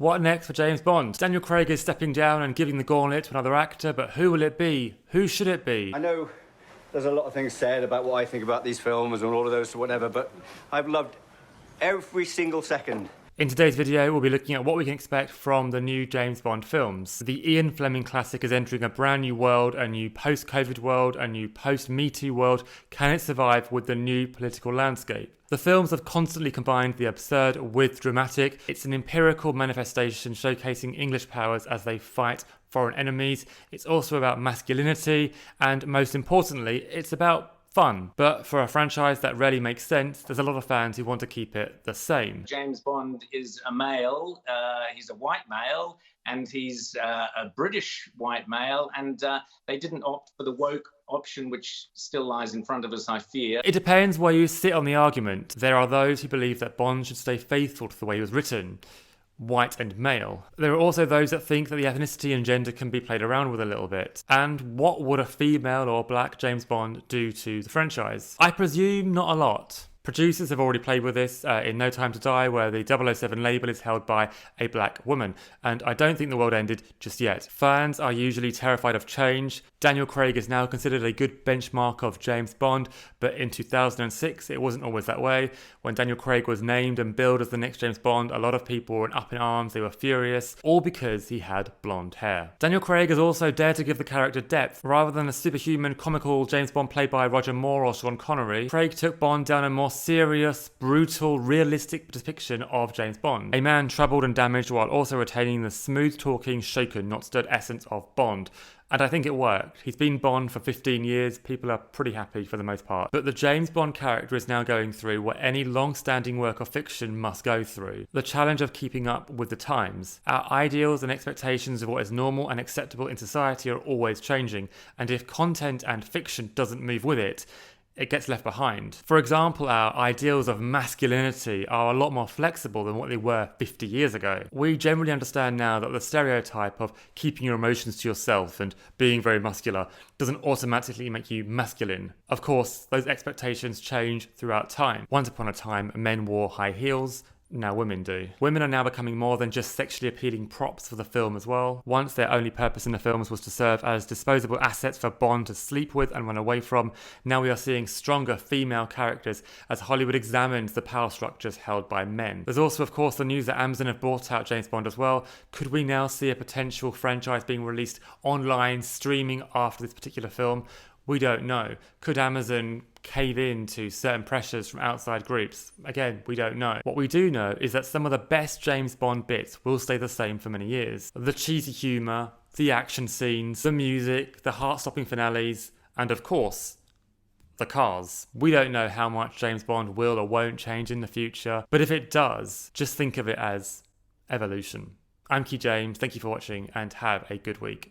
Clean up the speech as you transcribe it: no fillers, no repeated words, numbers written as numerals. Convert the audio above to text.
What next for James Bond? Daniel Craig is stepping down and giving the gauntlet to another actor, but who will it be? Who should it be? I know there's a lot of things said about what I think about these films and all of those or whatever, but I've loved every single second. In today's video, we'll be looking at what we can expect from the new James Bond films. The Ian Fleming classic is entering a brand new world, a new post-COVID world, a new post-MeToo world. Can it survive with the new political landscape? The films have constantly combined the absurd with dramatic. It's an empirical manifestation showcasing English powers as they fight foreign enemies. It's also about masculinity, and most importantly, it's about fun. But for a franchise that rarely makes sense, there's a lot of fans who want to keep it the same. James Bond is a male, he's a white male, and he's a British white male, and they didn't opt for the woke option, which still lies in front of us, I fear. It depends where you sit on the argument. There are those who believe that Bond should stay faithful to the way he was written, white and male. There are also those that think that the ethnicity and gender can be played around with a little bit. And what would a female or black James Bond do to the franchise? I presume not a lot. Producers have already played with this in No Time to Die, where the 007 label is held by a black woman, and I don't think the world ended just yet. Fans are usually terrified of change. Daniel Craig is now considered a good benchmark of James Bond, but in 2006 it wasn't always that way. When Daniel Craig was named and billed as the next James Bond, a lot of people were up in arms, they were furious, all because he had blonde hair. Daniel Craig has also dared to give the character depth. Rather than a superhuman, comical James Bond played by Roger Moore or Sean Connery, Craig took Bond down a more serious, brutal, realistic depiction of James Bond. A man troubled and damaged while also retaining the smooth-talking, shaken, not stirred essence of Bond. And I think it worked. He's been Bond for 15 years, people are pretty happy for the most part. But the James Bond character is now going through what any long-standing work of fiction must go through. The challenge of keeping up with the times. Our ideals and expectations of what is normal and acceptable in society are always changing, and if content and fiction doesn't move with it, it gets left behind. For example, our ideals of masculinity are a lot more flexible than what they were 50 years ago. We generally understand now that the stereotype of keeping your emotions to yourself and being very muscular doesn't automatically make you masculine. Of course, those expectations change throughout time. Once upon a time, men wore high heels. Now women do. Women are now becoming more than just sexually appealing props for the film as well. Once their only purpose in the films was to serve as disposable assets for Bond to sleep with and run away from, now we are seeing stronger female characters as Hollywood examines the power structures held by men. There's also, of course, the news that Amazon have bought out James Bond as well. Could we now see a potential franchise being released online, streaming after this particular film? We don't know. Could Amazon cave in to certain pressures from outside groups? Again, we don't know. What we do know is that some of the best James Bond bits will stay the same for many years. The cheesy humour, the action scenes, the music, the heart-stopping finales, and of course, the cars. We don't know how much James Bond will or won't change in the future, but if it does, just think of it as evolution. I'm Key James, thank you for watching and have a good week.